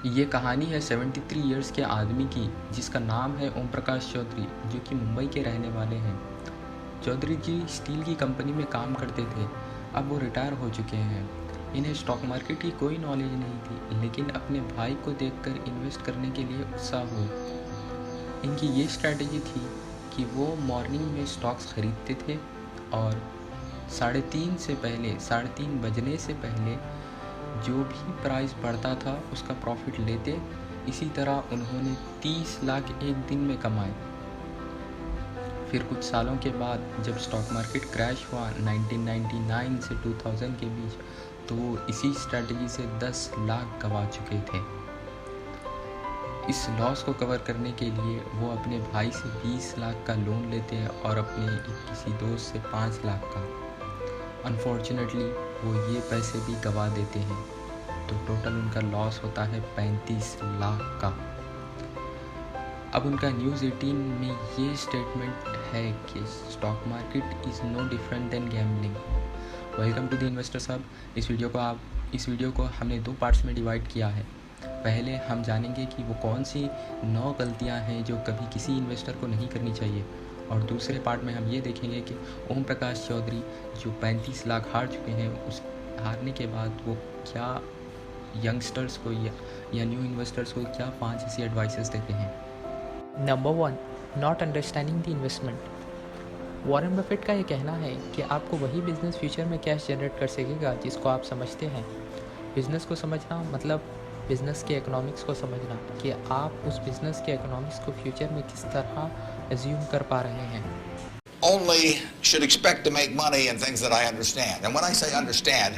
ये कहानी है 73 इयर्स के आदमी की जिसका नाम है ओम प्रकाश चौधरी, जो कि मुंबई के रहने वाले हैं। चौधरी जी स्टील की कंपनी में काम करते थे। अब वो रिटायर हो चुके हैं। इन्हें स्टॉक मार्केट की कोई नॉलेज नहीं थी, लेकिन अपने भाई को देखकर इन्वेस्ट करने के लिए उत्साह हुई। इनकी ये स्ट्रैटेजी थी कि वो मॉर्निंग में स्टॉक्स खरीदते थे और 3:30 बजने से पहले जो भी प्राइस बढ़ता था उसका प्रॉफिट लेते। इसी तरह उन्होंने 30 लाख एक दिन में कमाए। फिर कुछ सालों के बाद जब स्टॉक मार्केट क्रैश हुआ 1999 से 2000 के बीच, तो वो इसी स्ट्रैटेजी से 10 लाख गंवा चुके थे। इस लॉस को कवर करने के लिए वो अपने भाई से 20 लाख का लोन लेते हैं और अपने किसी दोस्त से 5 लाख का। अनफॉर्चुनेटली वो ये पैसे भी गंवा देते हैं, तो टोटल उनका लॉस होता है 35 लाख का। अब उनका न्यूज़ 18 में ये स्टेटमेंट है कि stock market is no different than gambling. Welcome to the investor Sahab. इस वीडियो को हमने 2 पार्ट्स में डिवाइड किया है। पहले हम जानेंगे कि वो कौन सी 9 गलतियां हैं जो कभी किसी इन्वेस्टर को नहीं करनी चाहिए, और दूसरे पार्ट में हम ये देखेंगे कि ओम प्रकाश चौधरी जो 35 लाख हार चुके हैं, उस हारने के बाद वो क्या यंगस्टर्स को या न्यू इन्वेस्टर्स को क्या 5 ऐसी एडवाइसेस देते हैं। Number 1, not understanding the investment. Warren Buffett का ये कहना है कि आपको वही बिजनेस फ्यूचर में कैश जनरेट कर सकेगा जिसको आप समझते हैं। बिजनेस को समझना मतलब बिजनेस के इकोनॉमिक्स को समझना, कि आप उस बिजनेस के इकोनॉमिक्स को फ्यूचर में किस तरह एज्यूम कर पा रहे हैं। Only should expect to make money in things that I understand. And when I say understand,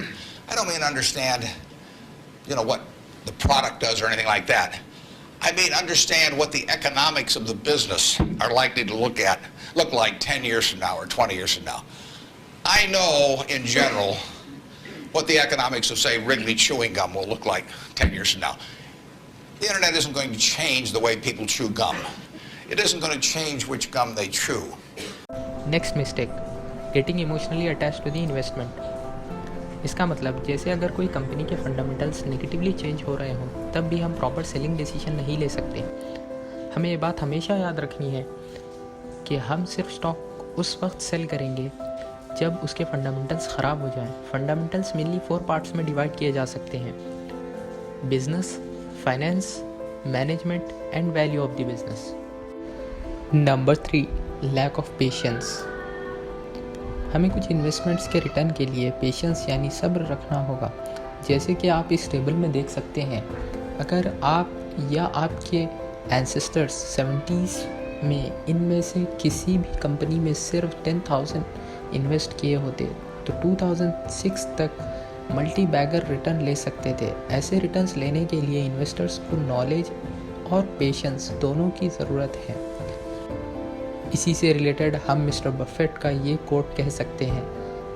I don't mean understand, what the product does or anything like that. I mean understand what the economics of the business are likely to look like 10 years from now or 20 years from now. I know in general what the economics of, say, Wrigley chewing gum will look like 10 years from now. The internet isn't going to change the way people chew gum. It isn't going to change which gum they chew. Next mistake, getting emotionally attach to the investment. इसका मतलब जैसे अगर कोई company के fundamentals negatively change हो रहे हों, तब भी हम प्रॉपर सेलिंग डिसीजन नहीं ले सकते। हमें ये बात हमेशा याद रखनी है कि हम सिर्फ स्टॉक उस वक्त सेल करेंगे जब उसके फंडामेंटल्स ख़राब हो जाएं। फंडामेंटल्स मेनली 4 पार्ट्स में डिवाइड किए जा सकते हैं: business, finance, management and value of the business. Number 3, lack of patience. हमें कुछ इन्वेस्टमेंट्स के रिटर्न के लिए पेशेंस यानी सब्र रखना होगा। जैसे कि आप इस टेबल में देख सकते हैं, अगर आप या आपके एंसेस्टर्स 70s में इनमें से किसी भी कंपनी में सिर्फ 10,000 इन्वेस्ट किए होते, तो 2006 तक मल्टी बैगर रिटर्न ले सकते थे। ऐसे रिटर्न्स लेने के लिए इन्वेस्टर्स को नॉलेज और पेशेंस दोनों की ज़रूरत है। इसी से रिलेटेड हम मिस्टर बफेट का ये कोट कह सकते हैं: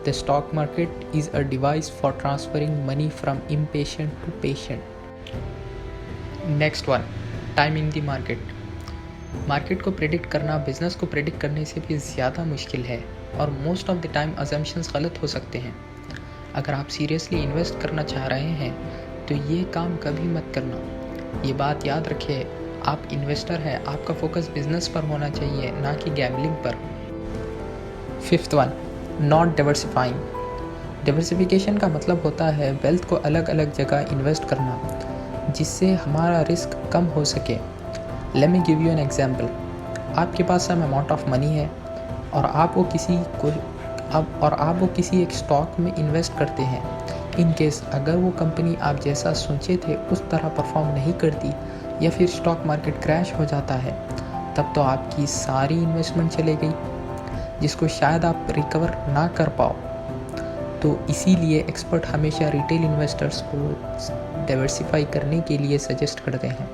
the stock market is a device for transferring money from impatient to patient. Next one, timing the market. Market को प्रेडिक्ट करना बिजनेस को प्रेडिक्ट करने से भी ज़्यादा मुश्किल है, और most of the time assumptions गलत हो सकते हैं। अगर आप सीरियसली इन्वेस्ट करना चाह रहे हैं तो ये काम कभी मत करना। ये बात याद रखिए, आप इन्वेस्टर हैं, आपका फोकस बिजनेस पर होना चाहिए, ना कि गैम्बलिंग पर। 5th one, not diversifying. Diversification का मतलब होता है वेल्थ को अलग अलग जगह इन्वेस्ट करना, जिससे हमारा रिस्क कम हो सके। Let me give you an example. आपके पास सम अमाउंट ऑफ मनी है और आप वो किसी एक स्टॉक में इन्वेस्ट करते हैं। इन केस अगर वो कंपनी आप जैसा सोचे थे उस तरह परफॉर्म नहीं करती, या फिर स्टॉक मार्केट क्रैश हो जाता है, तब तो आपकी सारी इन्वेस्टमेंट चले गई, जिसको शायद आप रिकवर ना कर पाओ। तो इसीलिए एक्सपर्ट हमेशा रिटेल इन्वेस्टर्स को डाइवर्सिफाई करने के लिए सजेस्ट करते हैं।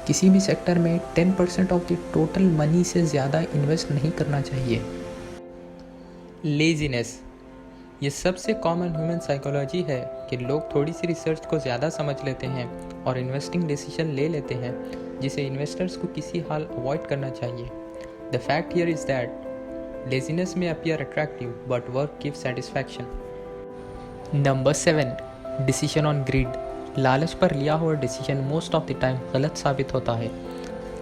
किसी भी सेक्टर में 10% ऑफ द टोटल मनी से ज़्यादा इन्वेस्ट नहीं करना चाहिए। लेज़ीनेस, ये सबसे कॉमन ह्यूमन साइकोलॉजी है कि लोग थोड़ी सी रिसर्च को ज़्यादा समझ लेते हैं और इन्वेस्टिंग डिसीजन ले लेते हैं, जिसे इन्वेस्टर्स को किसी हाल अवॉइड करना चाहिए। The fact here is that laziness may appear attractive but work give satisfaction. Number 7, decision on greed. लालच पर लिया हुआ decision most of the time गलत साबित होता है,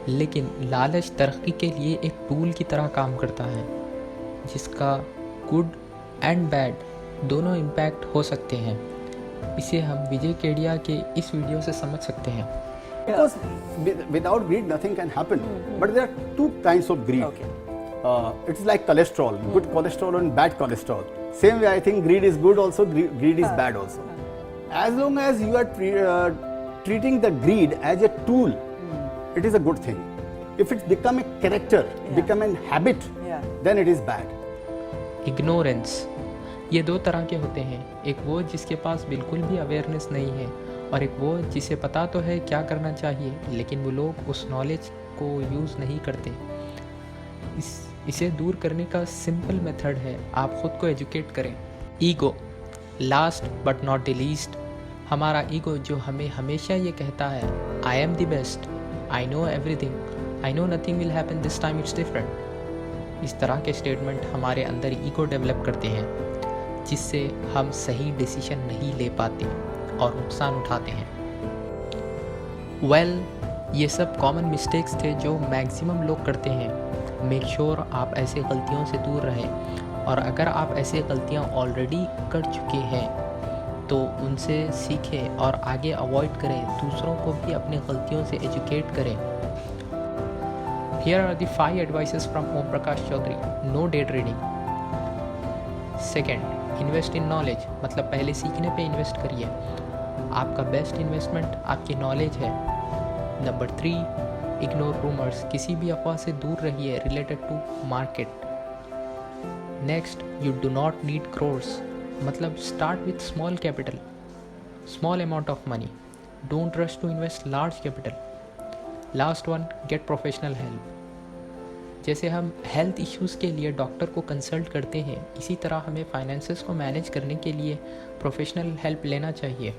लेकिन लालच तरक्की के लिए एक टूल की तरह काम करता है जिसका गुड एंड बैड दोनों इम्पैक्ट हो सकते हैं। इसे हम विजय केडिया के इस वीडियो से समझ सकते हैं। Because without greed, nothing can happen. But there are two kinds of greed. Okay. It's like cholesterol, good cholesterol and bad cholesterol. Same way, I think greed is good also, greed is bad also. As long as you are treating the greed as a tool, it is a good thing. If it's become a character, become a habit, then it is bad. Ignorance, ये दो तरह के होते हैं। एक वो जिसके पास बिल्कुल भी अवेयरनेस नहीं है, और एक वो जिसे पता तो है क्या करना चाहिए, लेकिन वो लोग उस नॉलेज को यूज़ नहीं करते। इसे दूर करने का सिंपल मेथड है, आप ख़ुद को एजुकेट करें। Ego, last but not the least, हमारा ईगो जो हमें हमेशा ये कहता है I am the best, I know everything, I know nothing will happen this time, it's different. इस तरह के स्टेटमेंट हमारे अंदर ईगो डेवलप करते हैं, जिससे हम सही डिसीजन नहीं ले पाते और नुकसान उठाते हैं। ये सब कॉमन मिस्टेक्स थे जो मैक्सिमम लोग करते हैं। मेक श्योर आप ऐसे गलतियों से दूर रहें, और अगर आप ऐसे गलतियां ऑलरेडी कर चुके हैं तो उनसे सीखें और आगे अवॉइड करें। दूसरों को भी अपनी गलतियों से एजुकेट करें। Here are the 5 advices from Om Prakash Chaudhary. No day trading. Second, invest in knowledge, मतलब पहले सीखने पे इन्वेस्ट करिए। आपका बेस्ट इन्वेस्टमेंट आपकी नॉलेज है। नंबर 3, इग्नोर रूमर्स, किसी भी अफवाह से दूर रहिए related to market. Next, you do not need crores, मतलब start with small capital, small amount of money, don't rush to invest large capital. Last one, get professional help. जैसे हम हेल्थ इश्यूज़ के लिए डॉक्टर को कंसल्ट करते हैं, इसी तरह हमें फाइनेंसेस को मैनेज करने के लिए प्रोफेशनल हेल्प लेना चाहिए।